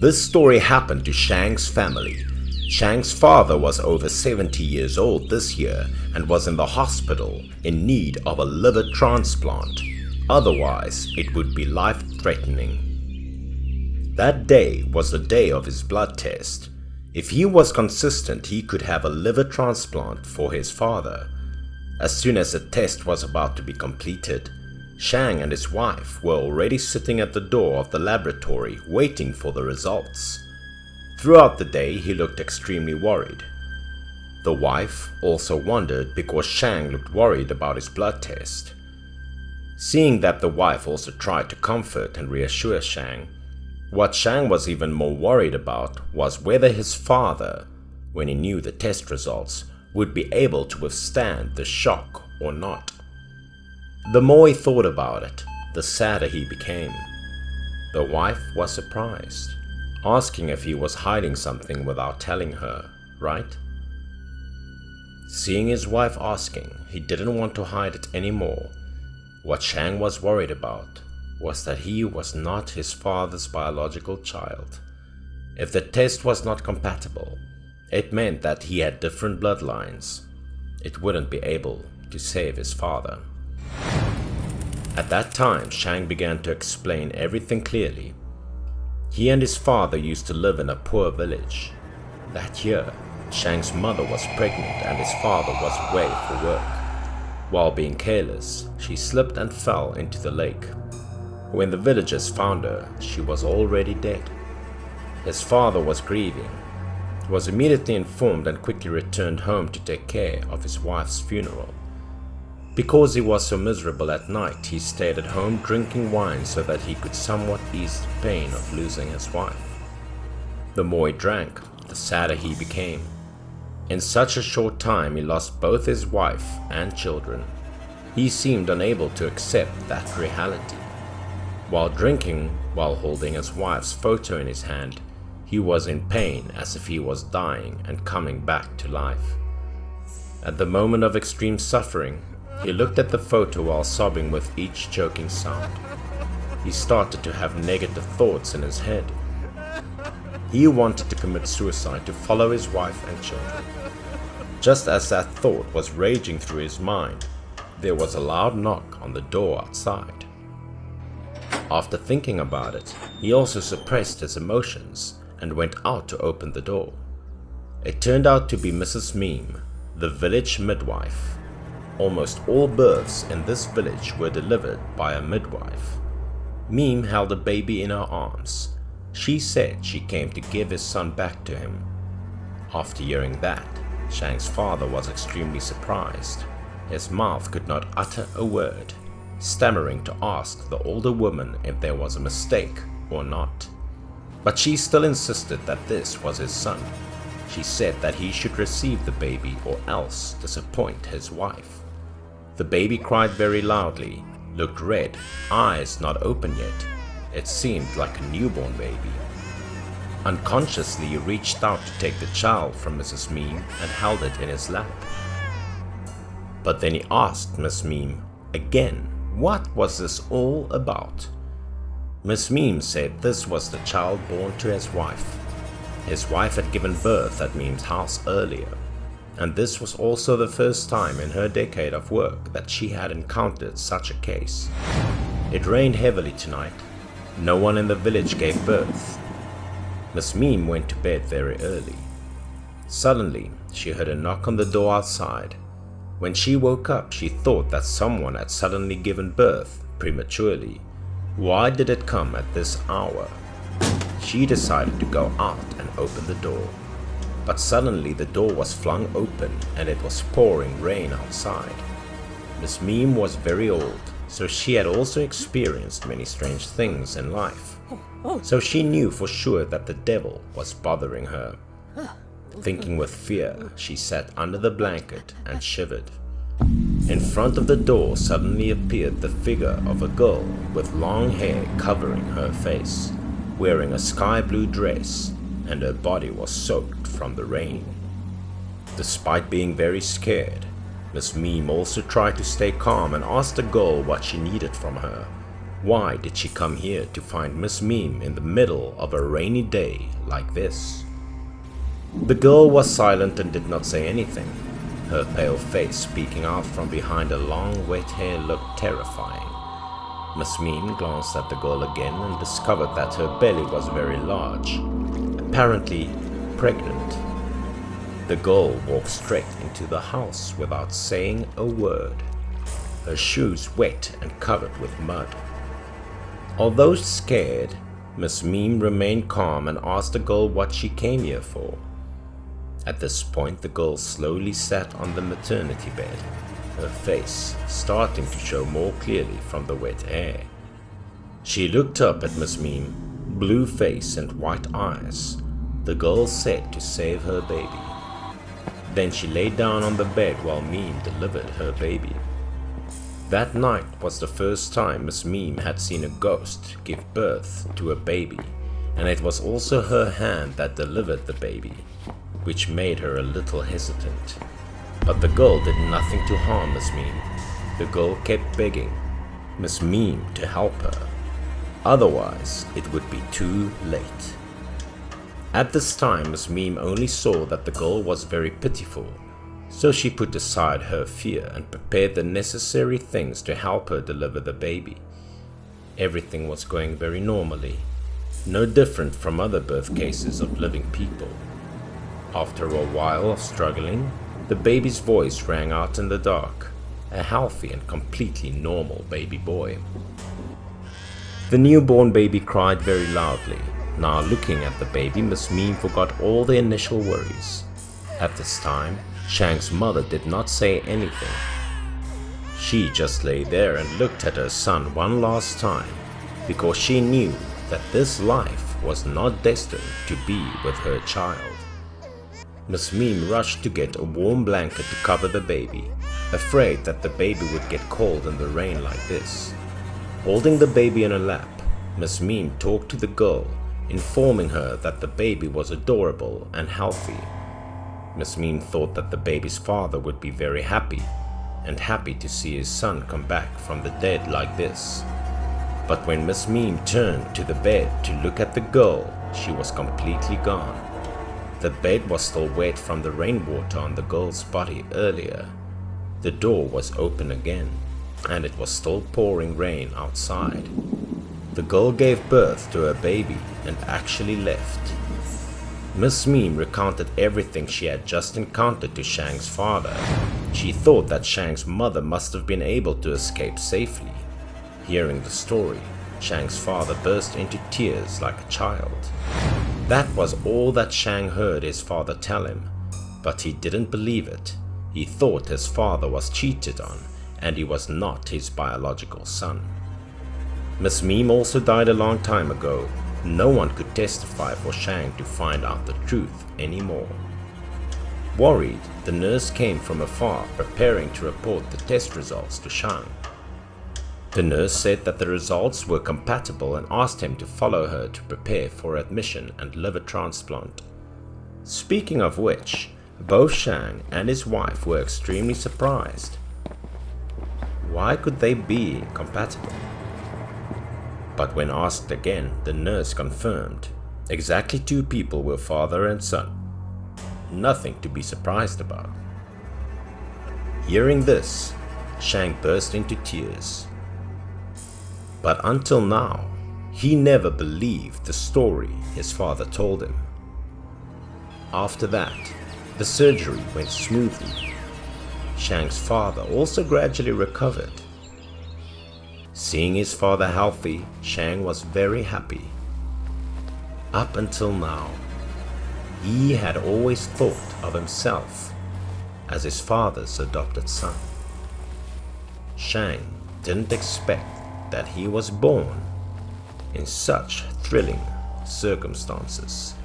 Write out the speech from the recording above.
This story happened to Shang's family. Shang's father was over 70 years old this year and was in the hospital in need of a liver transplant. Otherwise, it would be life-threatening. That day was the day of his blood test. If he was consistent, he could have a liver transplant for his father. As soon as the test was about to be completed, Shang and his wife were already sitting at the door of the laboratory waiting for the results. Throughout the day, he looked extremely worried. The wife also wondered because Shang looked worried about his blood test. Seeing that the wife also tried to comfort and reassure Shang, what Shang was even more worried about was whether his father, when he knew the test results, would be able to withstand the shock or not. The more he thought about it, the sadder he became. The wife was surprised, asking if he was hiding something without telling her, right? Seeing his wife asking, he didn't want to hide it anymore. What Shang was worried about was that he was not his father's biological child. If the test was not compatible, it meant that he had different bloodlines. It wouldn't be able to save his father. At that time, Shang began to explain everything clearly. He and his father used to live in a poor village. That year, Shang's mother was pregnant and his father was away for work. While being careless, she slipped and fell into the lake. When the villagers found her, she was already dead. His father was grieving, was immediately informed and quickly returned home to take care of his wife's funeral. Because he was so miserable at night, he stayed at home drinking wine so that he could somewhat ease the pain of losing his wife. The more he drank, the sadder he became. In such a short time, he lost both his wife and children. He seemed unable to accept that reality. While drinking, while holding his wife's photo in his hand, he was in pain as if he was dying and coming back to life. At the moment of extreme suffering, he looked at the photo while sobbing with each choking sound. He started to have negative thoughts in his head. He wanted to commit suicide to follow his wife and children. Just as that thought was raging through his mind, there was a loud knock on the door outside. After thinking about it, he also suppressed his emotions and went out to open the door. It turned out to be Mrs. Meme, the village midwife. Almost all births in this village were delivered by a midwife. Meme held a baby in her arms. She said she came to give his son back to him. After hearing that, Shang's father was extremely surprised. His mouth could not utter a word, stammering to ask the older woman if there was a mistake or not. But she still insisted that this was his son. She said that he should receive the baby or else disappoint his wife. The baby cried very loudly, looked red, eyes not open yet. It seemed like a newborn baby. Unconsciously, he reached out to take the child from Mrs. Meme and held it in his lap. But then he asked Miss Meme again, what was this all about? Miss Meme said this was the child born to his wife. His wife had given birth at Meme's house earlier, and this was also the first time in her decade of work that she had encountered such a case. It rained heavily tonight. No one in the village gave birth. Miss Meme went to bed very early. Suddenly, she heard a knock on the door outside. When she woke up, she thought that someone had suddenly given birth prematurely. Why did it come at this hour? She decided to go out and open the door. But suddenly the door was flung open and it was pouring rain outside. Miss Meme was very old, so she had also experienced many strange things in life. So she knew for sure that the devil was bothering her. Thinking with fear, she sat under the blanket and shivered. In front of the door suddenly appeared the figure of a girl with long hair covering her face, wearing a sky blue dress, and her body was soaked from the rain. Despite being very scared, Miss Meme also tried to stay calm and asked the girl what she needed from her. Why did she come here to find Miss Mime in the middle of a rainy day like this? The girl was silent and did not say anything. Her pale face speaking out from behind her long wet hair looked terrifying. Miss Mime glanced at the girl again and discovered that her belly was very large, apparently pregnant. The girl walked straight into the house without saying a word, her shoes wet and covered with mud. Although scared, Miss Mime remained calm and asked the girl what she came here for. At this point, the girl slowly sat on the maternity bed, her face starting to show more clearly from the wet hair. She looked up at Miss Mime, blue face and white eyes. The girl said to save her baby. Then she lay down on the bed while Mime delivered her baby. That night was the first time Miss Mime had seen a ghost give birth to a baby, and it was also her hand that delivered the baby, which made her a little hesitant. But the girl did nothing to harm Miss Mime. The girl kept begging Miss Mime to help her. Otherwise, it would be too late. At this time, Miss Mime only saw that the girl was very pitiful, so she put aside her fear and prepared the necessary things to help her deliver the baby. Everything was going very normally, no different from other birth cases of living people. After a while of struggling, the baby's voice rang out in the dark, a healthy and completely normal baby boy. The newborn baby cried very loudly. Now looking at the baby, Miss Mime forgot all the initial worries. At this time, Shang's mother did not say anything. She just lay there and looked at her son one last time, because she knew that this life was not destined to be with her child. Miss Mime rushed to get a warm blanket to cover the baby, afraid that the baby would get cold in the rain like this. Holding the baby in her lap, Miss Mime talked to the girl, informing her that the baby was adorable and healthy. Miss Mime thought that the baby's father would be very happy, and happy to see his son come back from the dead like this. But when Miss Mime turned to the bed to look at the girl, she was completely gone. The bed was still wet from the rainwater on the girl's body earlier. The door was open again, and it was still pouring rain outside. The girl gave birth to her baby and actually left. Miss Mime recounted everything she had just encountered to Shang's father. She thought that Shang's mother must have been able to escape safely. Hearing the story, Shang's father burst into tears like a child. That was all that Shang heard his father tell him, but he didn't believe it. He thought his father was cheated on, and he was not his biological son. Miss Mime also died a long time ago. No one could testify for Shang to find out the truth anymore. Worried, the nurse came from afar, preparing to report the test results to Shang. The nurse said that the results were compatible and asked him to follow her to prepare for admission and liver transplant. Speaking of which, both Shang and his wife were extremely surprised. Why could they be incompatible? But when asked again, the nurse confirmed exactly 2 people were father and son. Nothing to be surprised about. Hearing this, Shang burst into tears. But until now, he never believed the story his father told him. After that, the surgery went smoothly. Shang's father also gradually recovered. Seeing his father healthy, Shang was very happy. Up until now, he had always thought of himself as his father's adopted son. Shang didn't expect that he was born in such thrilling circumstances.